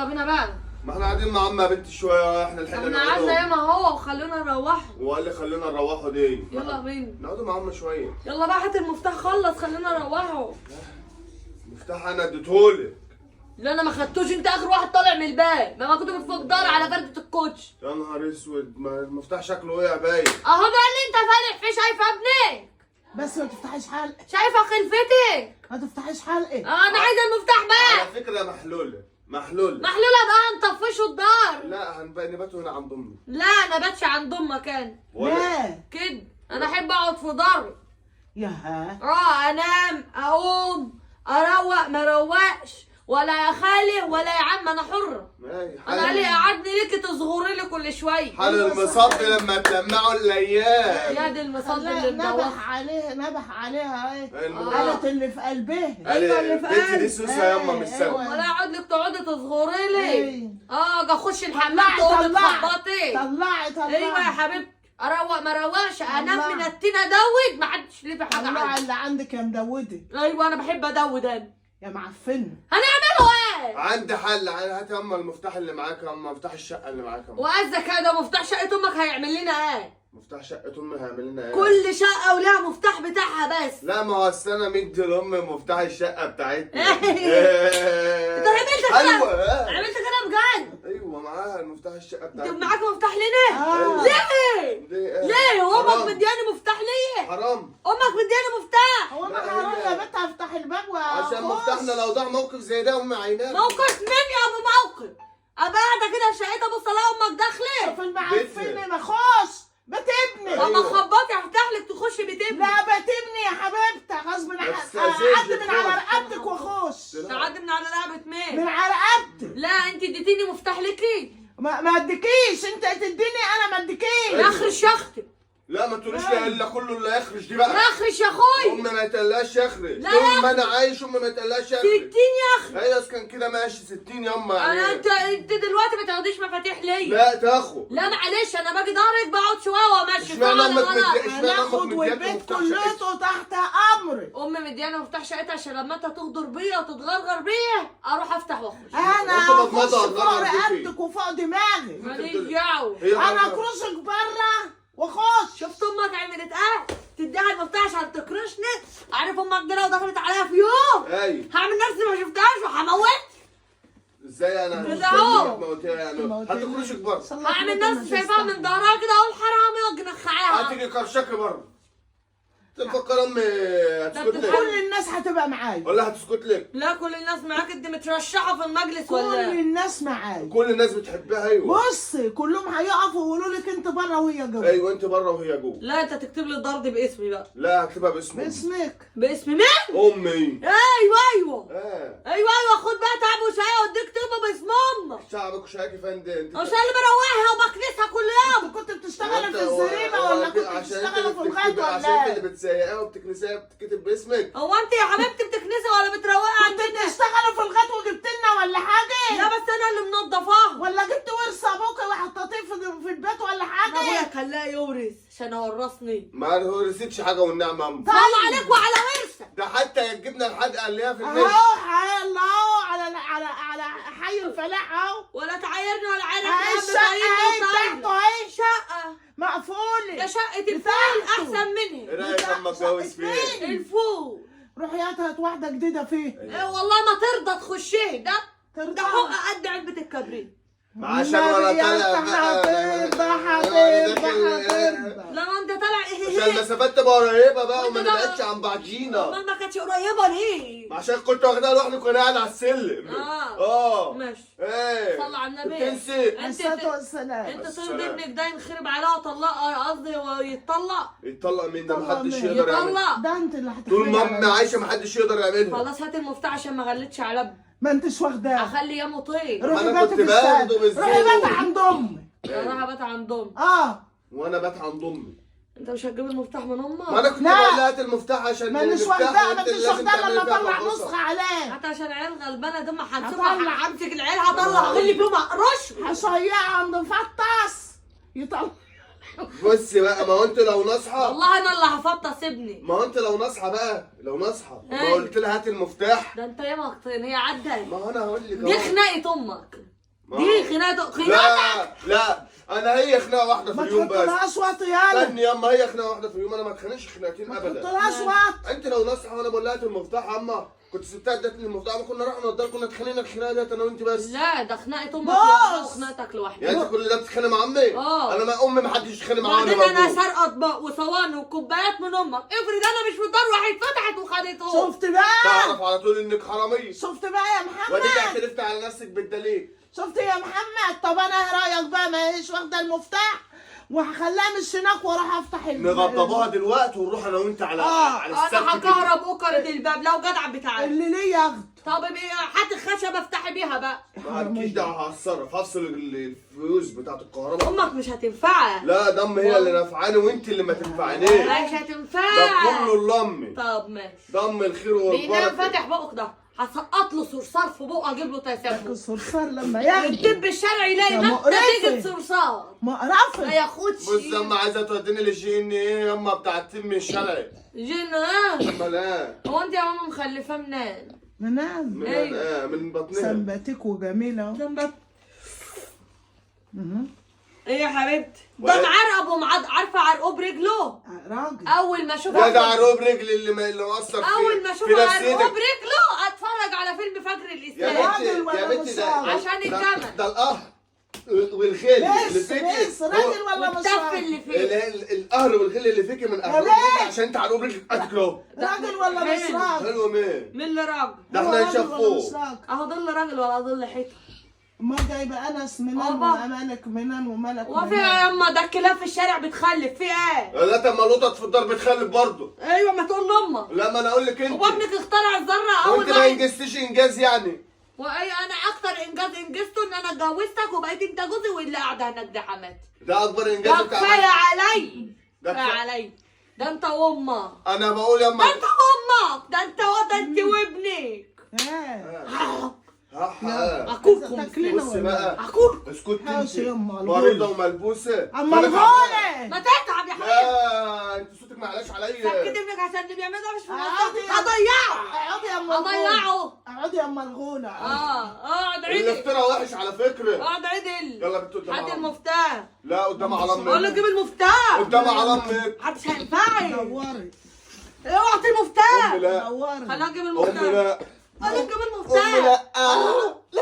يلا بينا بقى. ما احنا قاعدين مع عمها بنت شويه، احنا احنا لحقنا قعدنا ياما اهو وخلونا نروحوا. وقال لي خلينا نروحوا دي. يلا بينا. نقعدوا مع عمها شويه. يلا بقى هات المفتاح خلص خلينا نروحوا. مفتاح انا اديتهولك. لا انا ما خدتوش، انت اخر واحد طالع من الباب، ما كنت من فوق دار على فردة الكوتش. يا نهار اسود، ما المفتاح شكله وقع باين. اهو ده اللي انت فالح فيه، شايفه ابنك؟ بس ما تفتحيش حلقك، شايفه خلفتك؟ ما تفتحيش حلقك. انا عايزه المفتاح بقى. على فكره محلوله محلوله بقى نطفشه الدار. لا هنبقى نباتوا هنا عند امي. لا انا باتش عند امك انا لا كده، انا احب اقعد في داري. ياها انام اقوم اروق ما اروقش، ولا يا خالي ولا يا عم، انا حره. انا قال لي قعدني ليكي تصغري لي كل شويه. حال المصب لما تلمعوا الايام. يا دي المصاب اللي نبح مدوخ. عليه، نبح عليها ايه؟ المهم. قالت اللي في قلبها. ايوه اللي في بنتي دي قلبي. سوسه ياما مش سهله. ولا اقعد لك تقعدي تصغري لي. ايه. اجي اخش الحمام تقومي تخبطي. طلعي ايوه يا حبيبتي، اروق ما اروقش، انام من التين ادود، ما حدش ليه في حاجه طلعي عندي. اللي عندك يا مدوده ايوه انا بحب ادود انا. يا معفنه. هنعمله ايه؟ عندي حل، هات يا اما المفتاح اللي معاك، يا اما مفتاح الشقه اللي معاك. وقصدك هذا مفتاح شقه امك هيعمل لنا ايه؟ مفتاح شقه امي هيعمل لنا ايه؟ كل شقه ولها مفتاح بتاعها بس. لا ما هو اصل انا مدي لامي مفتاح الشقه بتاعتنا. انت عملت كده؟ ايوه عملت كده بجد؟ ايوه معاها المفتاح الشقه انت بتاعتنا. معاك مفتاح لنا؟ ليه؟ ليه؟ هو امك مدياني مفتاح ليه؟ حرام. امك مدياني مفتاح. هو لا، انا هروح هي- يا بنت افتح الباب عشان واخش. مفتاحنا لو ضاع موقف زي ده امي عيناه. موقف مين يا ابو موقف؟ ابقى قاعده كده في شقتها ابص الاقي امك داخله. في المعفنه ما اخش بيت ابني. اما خبطي هفتح لك تخشي بيت ابني. لا بيت ابني يا حبيبتي، غصب بس اعدي أزيد من على خالص. رقبتك واخش. تعدي من على لعبه من مين؟ على رقبتك. لا انت اديتيني مفتاح لكي. ما اديكيش، انت تديني انا ما اديكيش. اخرج يا اختي. لا ما تقوليش لا الا كله اللي يخرج دي بقى. اخرج يا اخوي. امي ما يتقلاش يخرج. لا طول ما انا عايش امي ما يتقلاش 60 يخرج. يا اخي. ايوه كان كده ماشي 60 يما يعني. انت دلوقتي ما تاخديش مفاتيح ليا. لا تاخد. لا معلش انا باجي دارك بقعد شويه وامشي. اشمعنى فعلا امك غلط. هناخد والبيت كلته تحت امرك. امي مدياني مفتاح شقتها عشان لما انت تغدر بيا وتتغرغر بيا اروح افتح واخش. انا وانت بتمضى اخش على فوق الغرض دي. رقبتك وفوق دماغي. ماليش دعوه. انا اكرشك بره واخش. شفت امك عملت ايه؟ تديها المفتاح عشان تكرشني. عارف امك دي لو دخلت عليا في يوم ايوه هعمل نفسي ما شفتهاش وهموت. ازاي انا كده اهو. موتيها يعني هتكرشك بره. هعمل نفسي شايفاها من ظهرها كده اقول حرامي واجنخعاها. هتيجي كرشك بره. تفكر امي هتسكت لك كل الناس هتبقى معايا. ولا هتسكت لك؟ لا كل الناس معاك، انت مترشحه في المجلس كل ولا؟ الناس معايا. كل الناس بتحبها. ايوه بصي كلهم هيقفوا ويقولوا لك انت بره وهي جوه. ايوه انت بره وهي جوه. لا انت تكتب لي الضرب باسمي بقى. لا هكتبها باسمي. باسمك. باسم مين؟ امي. ايوه ايوه اه ايوه خد بقى تعب وشاي واديك تبقى باسم امك. شعبك وشاكي فندم انت. عشان اللي بروحها وبكنسها كل يوم. انت كنت بتشتغلي في الزريبه ولا كنت بتشتغلي في الغد ولا عشان انت ايه؟ اللي بتسيقها وبتكنسيها بتتكتب باسمك. هو انت يا حبيبتي بتكنسي ولا بتروقي كنت عندنا؟ بتشتغلي في الغد وجبت لنا ولا لا حاجه؟ بس انا اللي منضفاها. ولا جبت ورث ابوك وحطيتيه في البيت ولا ابويا حاجه؟ كان لا يورث عشان ورثني. ما رسيتش حاجه والنعمه امي. صل عليك وعلى ورثك. ده حتى جبنا الحدقه اللي هي في المشي. اهو الله على حي الفلاح اهو. ولا تعايرني ولا عارف اهي يا الشقه اهي ابني بتاعته اهي شقه. مقفوله. ده شقه الفيل بتاعته. احسن ايه منها. رايك اما اتجوز فين؟ الفول. روحي هات واحده جديده فيه. إيه والله ما ترضى تخشيه ده. ترضى. ده حق قد علبه الكبريت. ما عشان ولا طالع هترضى. لما انت طالع عشان المسافات تبقى قريبه بقى وما وانت بقى- نبعدش عن بعضينا. امال ما كانتش قريبه ليه؟ عشان كنت واخدها لوحدي كنا قاعد على السلم. ماشي. ايه صلى على النبي. تنسي الصلاه والسلام. انت السلام. ترضي ابنك ده ينخرب عليها وطلقها قصدي ويتطلق؟ يتطلق مين ده؟ يطلق محدش مين؟ يقدر يعمل. يطلق. ده انت اللي طول ما هتحملي امي عايشه محدش يقدر يعملها. خلاص هات المفتاح عشان ما غلتش على ابني. ما انتش واخداه. اخلي يامه طير. روحي أنا باتي كنت في الشارع. باخده بالزيت. روحي باتي عند امي. راح بات عند امي. وانا بات عند امي. انت مش هتجيب المفتاح من امك؟ ما انا كنت لا. بقول لها هات المفتاح عشان مانيش المفتاح واخداه، وانت ما انتش اللي لازم واخداه تعملي لما فيها اطلع فحوصة. نسخه عليه. حتى عشان عيال غلبانه دول ما هطلع. هنسيبها. همسك العيال هطلع غلي فيهم رش. هشيعها عند مفطس يطلع. بصي بقى ما هو انت لو ناصحه. والله انا اللي هفطس ابني. ما هو انت لو ناصحه بقى لو ناصحه ما ايه؟ قلت لها هات المفتاح. ده انت ياما هي عدت. ما هو انا هقول لك دي خناقه امك. دي خناقتك. لا انا هي خناقه واحده في ما اليوم بس. تحطلهاش وقت يالا. استني ياما، هي خناقه واحده في اليوم، انا ما اتخانقش خناقتين ما ابدا. تحطلهاش وقت. انت لو نصحى وانا بقول لها هات المفتاح اما كنت سبتها ادتني المفتاح، ما كنا رحنا نضل كنا اتخانقنا الخناقه ديت انا وانت بس. لا ده خناقه امك بص. لوحدها وخناقتك لوحدك. يعني انت كل ده بتتخانق مع امي؟ اه. انا ما امي ما حدش يتخانق معاها. بعدين انا سارقه اطباق وصواني وكوبايات من امك، افرض انا مش في الدار راحت فتحت وخدتهم. شفت بقى؟ تعرف على طول انك حراميه. شفت بقى يا واديك محمد؟ اعترفت على نفسك بالدليل. شفت يا محمد؟ طب انا ايه رايك بقى؟ ما هيش واخده المفتاح وهخليها مش هناك واروح افتح نغضبوها دلوقتي ونروح انا وانت على السبت انا هكهرب اوكرة الباب لو جدع بتاعي. اللي ليه ياخد. طب هات الخشبه افتحي بيها بقى. مالكيش دعوه، هتصرف هفصل الفيوز بتاعت الكهرباء. امك مش هتنفعك. لا دم هي اللي نافعاني وانت اللي ما تنفعنيش. مش هتنفعك. ده كله لامي. طب ماشي. دم الخير بينام والبركه. فاتح بقك ده هسقط له صرصار في بقه اجيب له تسمم. الصرصار لما ياخد الطب الشرعي يلاقي يا نتيجه مقرفة. صرصار ما مقرفه. ياخدش. بص اما عايزه توديني للجين ايه ياما بتاع التم الشرعي. جن امال ايه؟ هو انت يا ماما مخلفاه منين؟ منام من أيوة. من بطنها. سمباتيك وجميله. ذنبك اهو. ايه يا حبيبتي؟ ده معرقب عارفه عرقوب رجله؟ راجل. اول ما اشوفه ده عروب رجل اللي مقصر فيه. اول ما في اشوفه نفسيتك. عرقوب رجله اتفرج على فيلم فجر يا الاسلام. بنتي راجل ولا يا بنتي مش ده راجل؟ عشان الجمل. ده القهر والغل اللي بس فيكي. بس راجل ولا مش والتف راجل؟ اللي فيه. القهر والغل اللي فيكي من قهر بيه. رجلك عشان انت عروب رجلك قد كده. راجل ولا مش مين؟ راجل؟ حلو مين؟ مين اللي راجل؟ ده هو احنا راجل ولا نشوفوه. مش راجل؟ اهو ضل راجل ولا ضل حيطه. ما جايبه انس منان بابا. وملك منان وملك وفي ايه يا اما ده الكلاب في الشارع بتخلف في ايه؟ لا طب ما القطط في الدار بتخلف برضه. ايوه ما تقول لامك. لا ما انا اقول لك انت. وابنك اخترع الذره اول وانت ما واحد. انجزتيش انجاز يعني. واي انا اكتر انجاز انجزته ان انا اتجوزتك وبقيت انت جوزي واللي قاعده هناك دي حماتي. ده اكبر انجاز ده بتاع كفايه علي. ده كفايه علي. ده انت وامك. انا بقول يا ده اما انت وامك. ده انت وابنك. ايه؟ اكلكم. بص بقى اكلكم. اسكت حوش انت يما مريضه وملبوسه. اما أنا الغولة. ما تتعب يا حبيبي. لا انت صوتك ما علاش عليا. سكت ابنك عشان اللي بيعمله ده مش في اقعدي مصلحتك. يا- هضيعه. اقعدي يا اما الغولة. هضيعه. اقعدي يا اما الغولة. اقعد عدل. الافتراء وحش على فكره. اقعد عدل. يلا بنت قدام هات على امك. المفتاح. لا قدام على بقول لك امك. جيب المفتاح. قدام على امك. محدش هينفعك. دوري. اوعى المفتاح. امي لا. دوري. خليها تجيب امي المفتاح. لا. خليها تجيب امي المفتاح. لا. لا.